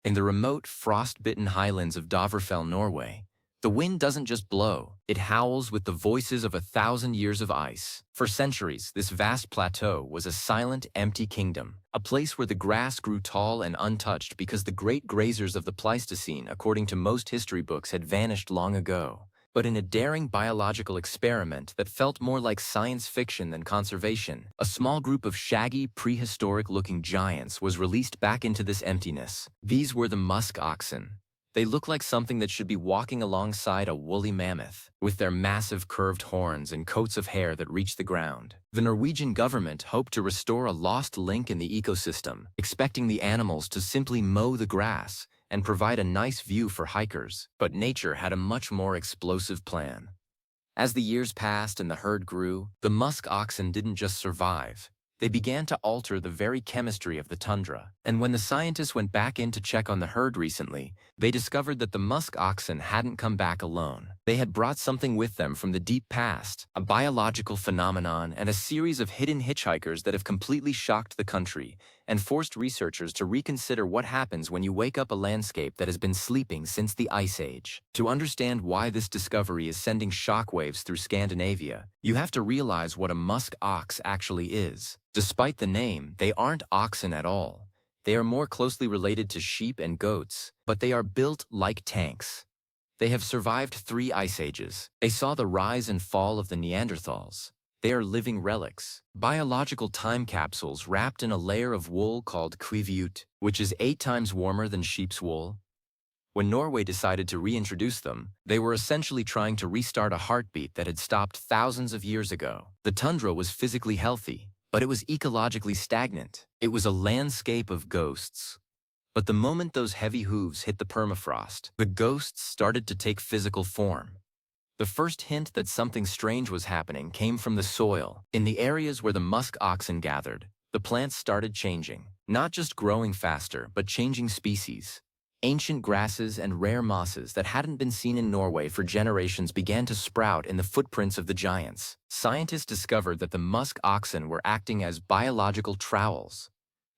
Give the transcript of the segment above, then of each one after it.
In the remote, frost-bitten highlands of Dovrefell, Norway, the wind doesn't just blow, it howls with the voices of 1,000 years of ice. For centuries, this vast plateau was a silent, empty kingdom, a place where the grass grew tall and untouched because the great grazers of the Pleistocene, according to most history books, had vanished long ago. But in a daring biological experiment that felt more like science fiction than conservation, a small group of shaggy, prehistoric-looking giants was released back into this emptiness. These were the Musk Oxen. They look like something that should be walking alongside a woolly mammoth, with their massive curved horns and coats of hair that reach the ground. The Norwegian government hoped to restore a lost link in the ecosystem, expecting the animals to simply mow the grass and provide a nice view for hikers. But nature had a much more explosive plan. As the years passed and the herd grew, the Musk Oxen didn't just survive. They began to alter the very chemistry of the tundra. And when the scientists went back in to check on the herd recently, they discovered that the Musk Oxen hadn't come back alone. They had brought something with them from the deep past, a biological phenomenon and a series of hidden hitchhikers that have completely shocked the country and forced researchers to reconsider what happens when you wake up a landscape that has been sleeping since the Ice Age. To understand why this discovery is sending shockwaves through Scandinavia, you have to realize what a musk ox actually is. Despite the name, they aren't oxen at all. They are more closely related to sheep and goats, but they are built like tanks. They have survived 3 ice ages. They saw the rise and fall of the Neanderthals. They are living relics, biological time capsules wrapped in a layer of wool called kviut, which is 8 times warmer than sheep's wool. When Norway decided to reintroduce them, they were essentially trying to restart a heartbeat that had stopped thousands of years ago. The tundra was physically healthy, but it was ecologically stagnant. It was a landscape of ghosts. But the moment those heavy hooves hit the permafrost, the ghosts started to take physical form. The first hint that something strange was happening came from the soil. In the areas where the musk oxen gathered, the plants started changing, not just growing faster, but changing species. Ancient grasses and rare mosses that hadn't been seen in Norway for generations began to sprout in the footprints of the giants. Scientists discovered that the musk oxen were acting as biological trowels.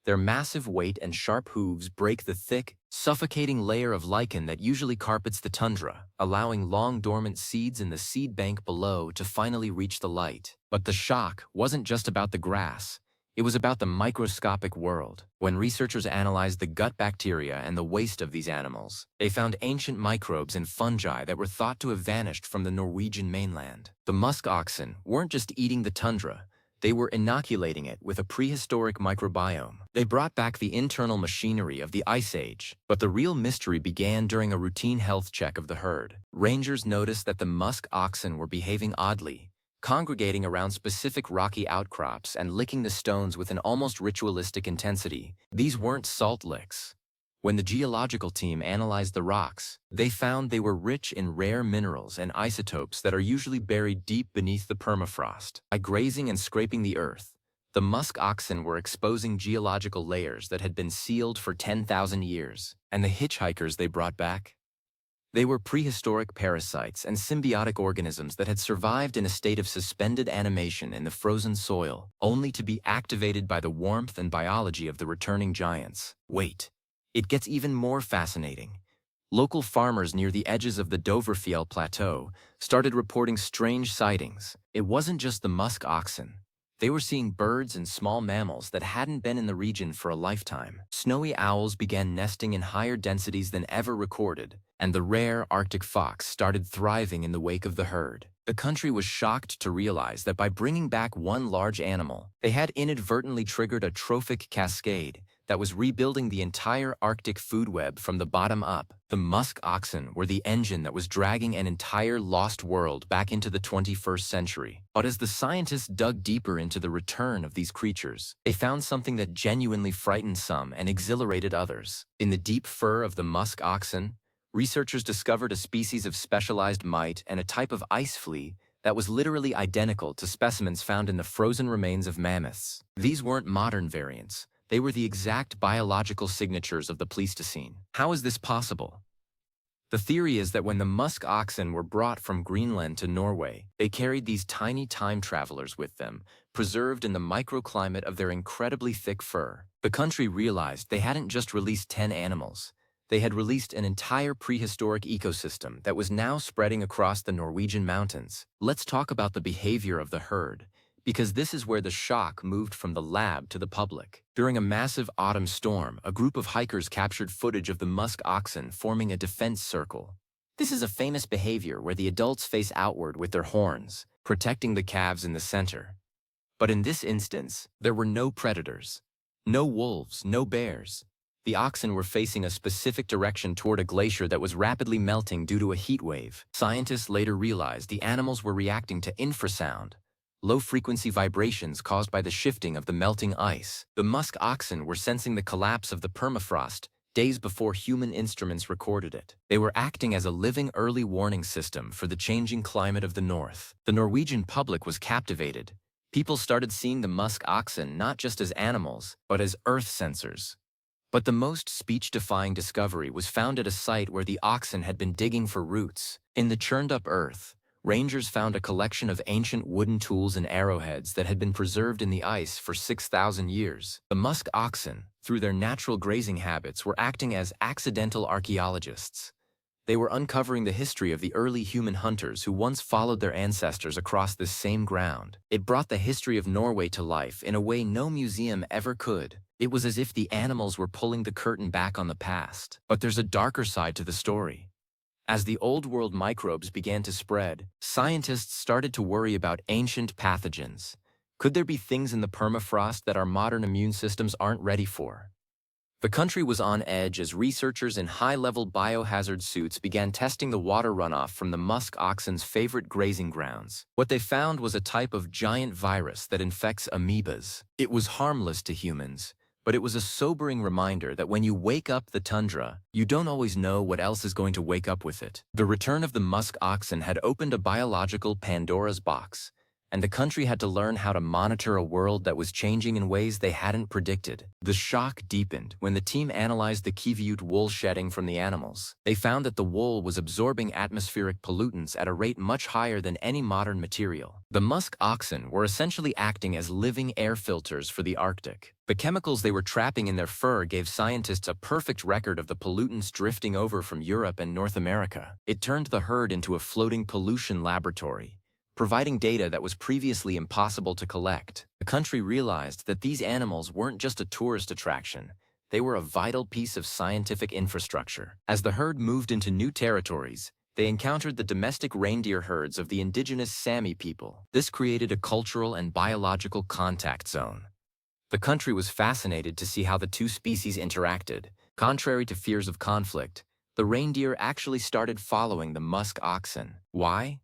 Their massive weight and sharp hooves break the thick, suffocating layer of lichen that usually carpets the tundra, allowing long dormant seeds in the seed bank below to finally reach the light. But the shock wasn't just about the grass. It was about the microscopic world. When researchers analyzed the gut bacteria and the waste of these animals, they found ancient microbes and fungi that were thought to have vanished from the Norwegian mainland. The musk oxen weren't just eating the tundra. They were inoculating it with a prehistoric microbiome. They brought back the internal machinery of the Ice Age. But the real mystery began during a routine health check of the herd. Rangers noticed that the musk oxen were behaving oddly, congregating around specific rocky outcrops and licking the stones with an almost ritualistic intensity. These weren't salt licks. When the geological team analyzed the rocks, they found they were rich in rare minerals and isotopes that are usually buried deep beneath the permafrost. By grazing and scraping the earth, the musk oxen were exposing geological layers that had been sealed for 10,000 years. And the hitchhikers they brought back? They were prehistoric parasites and symbiotic organisms that had survived in a state of suspended animation in the frozen soil, only to be activated by the warmth and biology of the returning giants. Wait. It gets even more fascinating. Local farmers near the edges of the Dovrefjell Plateau started reporting strange sightings. It wasn't just the musk oxen. They were seeing birds and small mammals that hadn't been in the region for a lifetime. Snowy owls began nesting in higher densities than ever recorded, and the rare Arctic fox started thriving in the wake of the herd. The country was shocked to realize that by bringing back one large animal, they had inadvertently triggered a trophic cascade that was rebuilding the entire Arctic food web from the bottom up. The musk oxen were the engine that was dragging an entire lost world back into the 21st century. But as the scientists dug deeper into the return of these creatures, they found something that genuinely frightened some and exhilarated others. In the deep fur of the musk oxen, researchers discovered a species of specialized mite and a type of ice flea that was literally identical to specimens found in the frozen remains of mammoths. These weren't modern variants. They were the exact biological signatures of the Pleistocene. How is this possible? The theory is that when the musk oxen were brought from Greenland to Norway, they carried these tiny time travelers with them, preserved in the microclimate of their incredibly thick fur. The country realized they hadn't just released 10 animals. They had released an entire prehistoric ecosystem that was now spreading across the Norwegian mountains. Let's talk about the behavior of the herd, because this is where the shock moved from the lab to the public. During a massive autumn storm, a group of hikers captured footage of the musk oxen forming a defense circle. This is a famous behavior where the adults face outward with their horns, protecting the calves in the center. But in this instance, there were no predators. No wolves, no bears. The oxen were facing a specific direction toward a glacier that was rapidly melting due to a heat wave. Scientists later realized the animals were reacting to infrasound, low-frequency vibrations caused by the shifting of the melting ice. The musk oxen were sensing the collapse of the permafrost days before human instruments recorded it. They were acting as a living early warning system for the changing climate of the north. The Norwegian public was captivated. People started seeing the musk oxen not just as animals, but as earth sensors. But the most speech-defying discovery was found at a site where the oxen had been digging for roots. In the churned-up earth, rangers found a collection of ancient wooden tools and arrowheads that had been preserved in the ice for 6,000 years. The musk oxen, through their natural grazing habits, were acting as accidental archaeologists. They were uncovering the history of the early human hunters who once followed their ancestors across this same ground. It brought the history of Norway to life in a way no museum ever could. It was as if the animals were pulling the curtain back on the past. But there's a darker side to the story. As the Old World microbes began to spread, scientists started to worry about ancient pathogens. Could there be things in the permafrost that our modern immune systems aren't ready for? The country was on edge as researchers in high-level biohazard suits began testing the water runoff from the musk oxen's favorite grazing grounds. What they found was a type of giant virus that infects amoebas. It was harmless to humans, but it was a sobering reminder that when you wake up the tundra, you don't always know what else is going to wake up with it. The return of the musk oxen had opened a biological Pandora's box, and the country had to learn how to monitor a world that was changing in ways they hadn't predicted. The shock deepened when the team analyzed the Kivut wool shedding from the animals. They found that the wool was absorbing atmospheric pollutants at a rate much higher than any modern material. The musk oxen were essentially acting as living air filters for the Arctic. The chemicals they were trapping in their fur gave scientists a perfect record of the pollutants drifting over from Europe and North America. It turned the herd into a floating pollution laboratory, providing data that was previously impossible to collect. The country realized that these animals weren't just a tourist attraction, they were a vital piece of scientific infrastructure. As the herd moved into new territories, they encountered the domestic reindeer herds of the indigenous Sami people. This created a cultural and biological contact zone. The country was fascinated to see how the two species interacted. Contrary to fears of conflict, the reindeer actually started following the musk oxen. Why?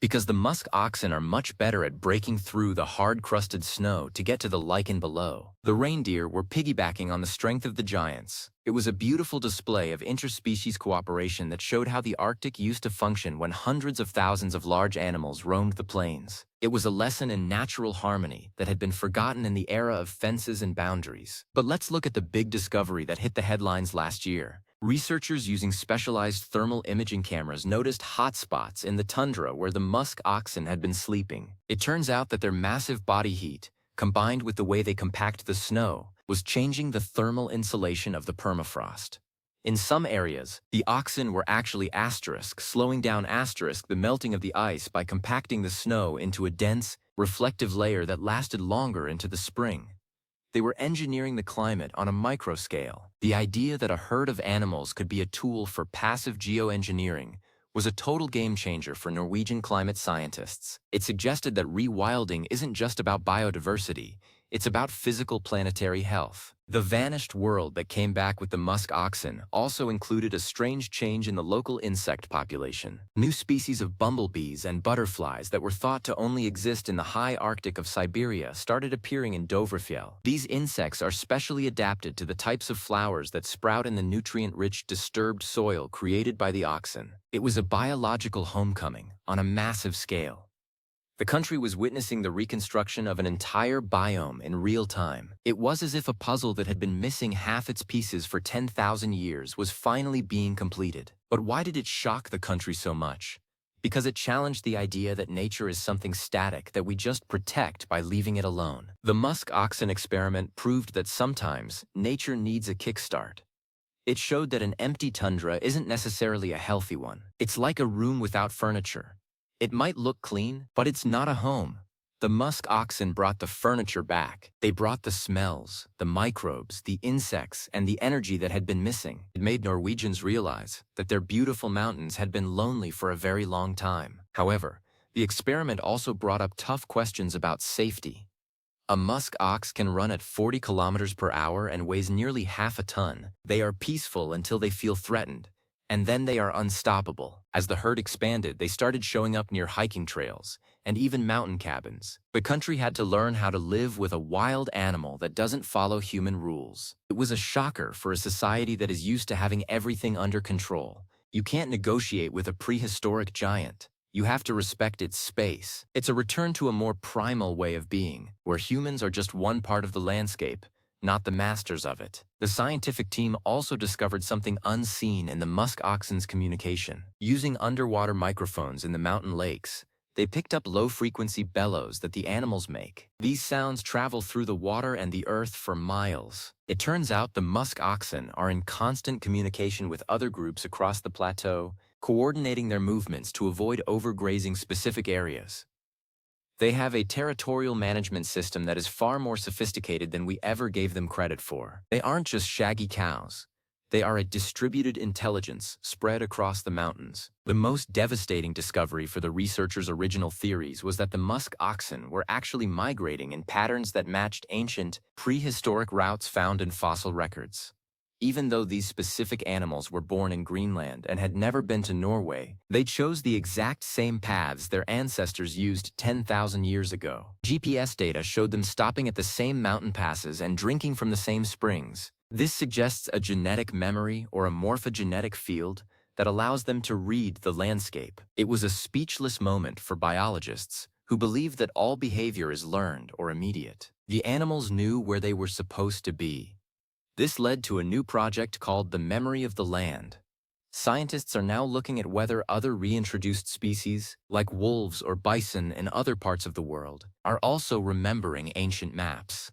Because the musk oxen are much better at breaking through the hard-crusted snow to get to the lichen below. The reindeer were piggybacking on the strength of the giants. It was a beautiful display of interspecies cooperation that showed how the Arctic used to function when hundreds of thousands of large animals roamed the plains. It was a lesson in natural harmony that had been forgotten in the era of fences and boundaries. But let's look at the big discovery that hit the headlines last year. Researchers using specialized thermal imaging cameras noticed hotspots in the tundra where the musk oxen had been sleeping. It turns out that their massive body heat, combined with the way they compact the snow, was changing the thermal insulation of the permafrost. In some areas, the oxen were actually slowing down the melting of the ice by compacting the snow into a dense, reflective layer that lasted longer into the spring. They were engineering the climate on a micro scale. The idea that a herd of animals could be a tool for passive geoengineering was a total game changer for Norwegian climate scientists. It suggested that rewilding isn't just about biodiversity, it's about physical planetary health. The vanished world that came back with the musk oxen also included a strange change in the local insect population. New species of bumblebees and butterflies that were thought to only exist in the high Arctic of Siberia started appearing in Dovrefjell. These insects are specially adapted to the types of flowers that sprout in the nutrient-rich, disturbed soil created by the oxen. It was a biological homecoming on a massive scale. The country was witnessing the reconstruction of an entire biome in real time. It was as if a puzzle that had been missing half its pieces for 10,000 years was finally being completed. But why did it shock the country so much? Because it challenged the idea that nature is something static that we just protect by leaving it alone. The musk oxen experiment proved that sometimes nature needs a kickstart. It showed that an empty tundra isn't necessarily a healthy one. It's like a room without furniture. It might look clean, but it's not a home. The Musk oxen brought the furniture back. They brought the smells, the microbes, the insects, and the energy that had been missing. It made Norwegians realize that their beautiful mountains had been lonely for a very long time. However, the experiment also brought up tough questions about safety. A musk ox can run at 40 kilometers per hour and weighs nearly half a ton. They are peaceful until they feel threatened, and then they are unstoppable. As the herd expanded, they started showing up near hiking trails and even mountain cabins. The country had to learn how to live with a wild animal that doesn't follow human rules. It was a shocker for a society that is used to having everything under control. You can't negotiate with a prehistoric giant. You have to respect its space. It's a return to a more primal way of being, where humans are just one part of the landscape, not the masters of it. The scientific team also discovered something unseen in the musk oxen's communication. Using underwater microphones in the mountain lakes, they picked up low-frequency bellows that the animals make. These sounds travel through the water and the earth for miles. It turns out the musk oxen are in constant communication with other groups across the plateau, coordinating their movements to avoid overgrazing specific areas. They have a territorial management system that is far more sophisticated than we ever gave them credit for. They aren't just shaggy cows. They are a distributed intelligence spread across the mountains. The most devastating discovery for the researchers' original theories was that the musk oxen were actually migrating in patterns that matched ancient, prehistoric routes found in fossil records. Even though these specific animals were born in Greenland and had never been to Norway, they chose the exact same paths their ancestors used 10,000 years ago. GPS data showed them stopping at the same mountain passes and drinking from the same springs. This suggests a genetic memory or a morphogenetic field that allows them to read the landscape. It was a speechless moment for biologists who believe that all behavior is learned or immediate. The animals knew where they were supposed to be. This led to a new project called the Memory of the Land. Scientists are now looking at whether other reintroduced species, like wolves or bison in other parts of the world, are also remembering ancient maps.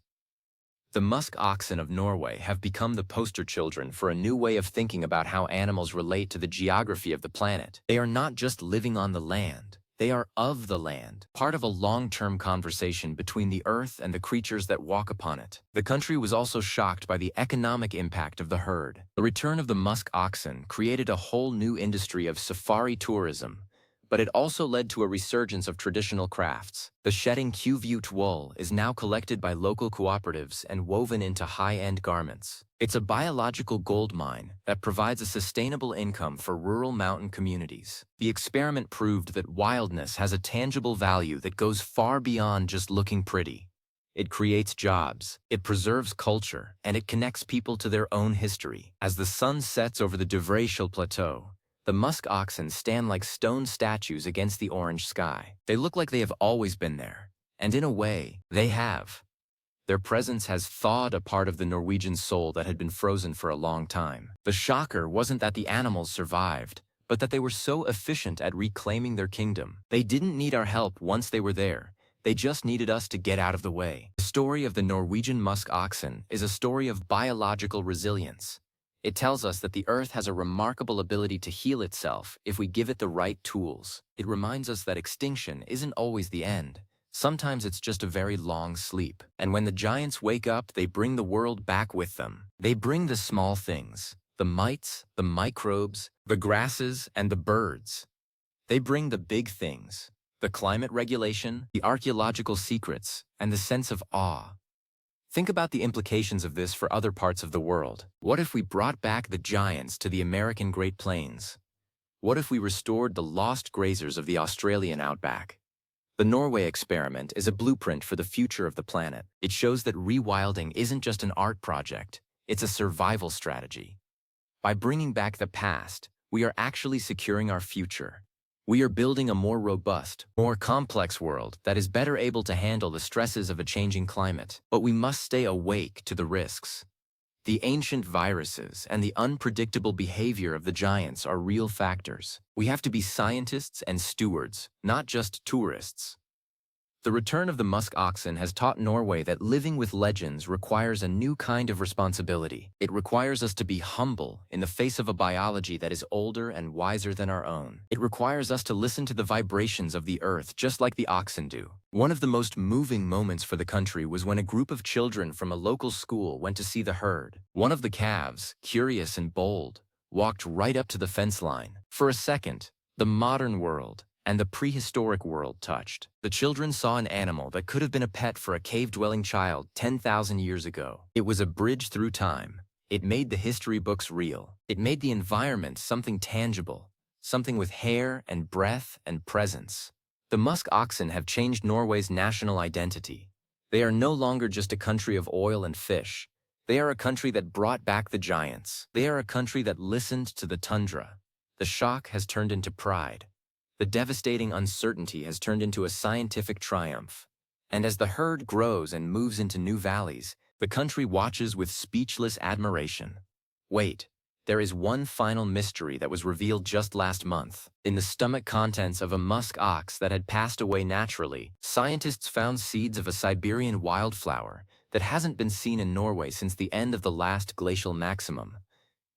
The musk oxen of Norway have become the poster children for a new way of thinking about how animals relate to the geography of the planet. They are not just living on the land. They are of the land, part of a long-term conversation between the earth and the creatures that walk upon it. The country was also shocked by the economic impact of the herd. The return of the musk oxen created a whole new industry of safari tourism, but it also led to a resurgence of traditional crafts. The shedding Q-Vute wool is now collected by local cooperatives and woven into high-end garments. It's a biological gold mine that provides a sustainable income for rural mountain communities. The experiment proved that wildness has a tangible value that goes far beyond just looking pretty. It creates jobs, it preserves culture, and it connects people to their own history. As the sun sets over the Dovrefjell Plateau, the musk oxen stand like stone statues against the orange sky. They look like they have always been there, and in a way, they have. Their presence has thawed a part of the Norwegian soul that had been frozen for a long time. The shocker wasn't that the animals survived, but that they were so efficient at reclaiming their kingdom. They didn't need our help once they were there. They just needed us to get out of the way. The story of the Norwegian musk oxen is a story of biological resilience. It tells us that the earth has a remarkable ability to heal itself if we give it the right tools. It reminds us that extinction isn't always the end. Sometimes it's just a very long sleep. And when the giants wake up, they bring the world back with them. They bring the small things, the mites, the microbes, the grasses, and the birds. They bring the big things, the climate regulation, the archaeological secrets, and the sense of awe. Think about the implications of this for other parts of the world. What if we brought back the giants to the American Great Plains? What if we restored the lost grazers of the Australian outback? The Norway experiment is a blueprint for the future of the planet. It shows that rewilding isn't just an art project, it's a survival strategy. By bringing back the past, we are actually securing our future. We are building a more robust, more complex world that is better able to handle the stresses of a changing climate. But we must stay awake to the risks. The ancient viruses and the unpredictable behavior of the giants are real factors. We have to be scientists and stewards, not just tourists. The return of the Musk Oxen has taught Norway that living with legends requires a new kind of responsibility. It requires us to be humble in the face of a biology that is older and wiser than our own. It requires us to listen to the vibrations of the earth just like the oxen do. One of the most moving moments for the country was when a group of children from a local school went to see the herd. One of the calves, curious and bold, walked right up to the fence line. For a second, the modern world and the prehistoric world touched. The children saw an animal that could have been a pet for a cave-dwelling child 10,000 years ago. It was a bridge through time. It made the history books real. It made the environment something tangible, something with hair and breath and presence. The Musk Oxen have changed Norway's national identity. They are no longer just a country of oil and fish. They are a country that brought back the giants. They are a country that listened to the tundra. The shock has turned into pride. The devastating uncertainty has turned into a scientific triumph. And as the herd grows and moves into new valleys, the country watches with speechless admiration. Wait, there is one final mystery that was revealed just last month. In the stomach contents of a musk ox that had passed away naturally, scientists found seeds of a Siberian wildflower that hasn't been seen in Norway since the end of the last glacial maximum.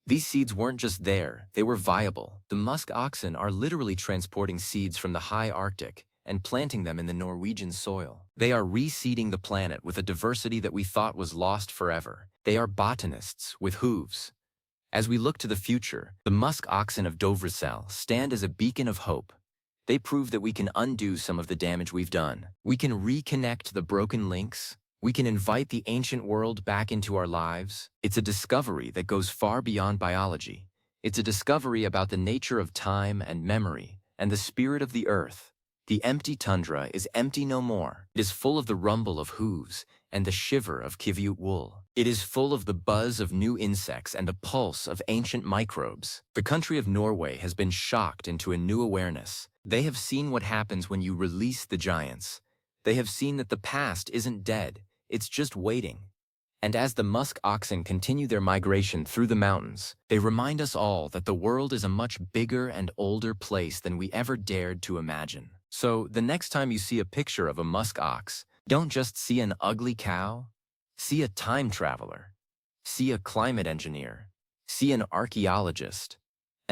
These seeds weren't just there, they were viable. The Musk Oxen are literally transporting seeds from the high Arctic and planting them in the Norwegian soil. They are reseeding the planet with a diversity that we thought was lost forever. They are botanists with hooves. As we look to the future, the Musk Oxen of Dovresel stand as a beacon of hope. They prove that we can undo some of the damage we've done. We can reconnect the broken links. We can invite the ancient world back into our lives. It's a discovery that goes far beyond biology. It's a discovery about the nature of time and memory and the spirit of the earth. The empty tundra is empty no more. It is full of the rumble of hooves and the shiver of Kivut wool. It is full of the buzz of new insects and the pulse of ancient microbes. The country of Norway has been shocked into a new awareness. They have seen what happens when you release the giants. They have seen that the past isn't dead. It's just waiting. And as the Musk Oxen continue their migration through the mountains, they remind us all that the world is a much bigger and older place than we ever dared to imagine. So, the next time you see a picture of a musk ox, don't just see an ugly cow. See a time traveler. See a climate engineer. See an archaeologist.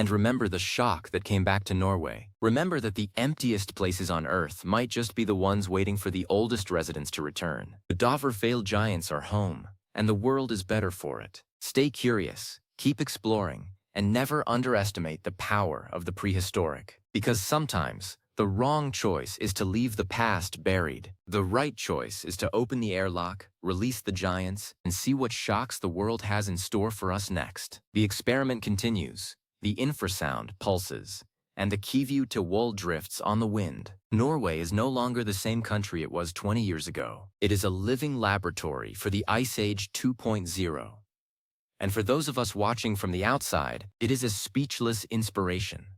And remember the shock that came back to Norway. Remember that the emptiest places on Earth might just be the ones waiting for the oldest residents to return. The Dovrefail giants are home, and the world is better for it. Stay curious, keep exploring, and never underestimate the power of the prehistoric. Because sometimes, the wrong choice is to leave the past buried. The right choice is to open the airlock, release the giants, and see what shocks the world has in store for us next. The experiment continues. The infrasound pulses, and the Kivut to wool drifts on the wind. Norway is no longer the same country it was 20 years ago. It is a living laboratory for the Ice Age 2.0. And for those of us watching from the outside, it is a speechless inspiration.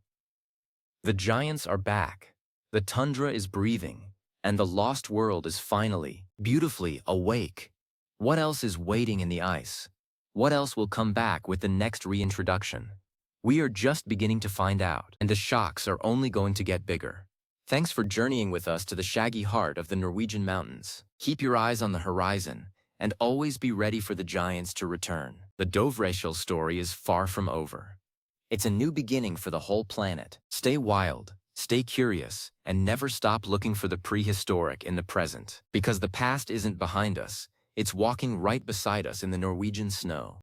The giants are back. The tundra is breathing, and the lost world is finally, beautifully awake. What else is waiting in the ice? What else will come back with the next reintroduction? We are just beginning to find out, and the shocks are only going to get bigger. Thanks for journeying with us to the shaggy heart of the Norwegian mountains. Keep your eyes on the horizon, and always be ready for the giants to return. The Dovresel story is far from over. It's a new beginning for the whole planet. Stay wild, stay curious, and never stop looking for the prehistoric in the present. Because the past isn't behind us, it's walking right beside us in the Norwegian snow.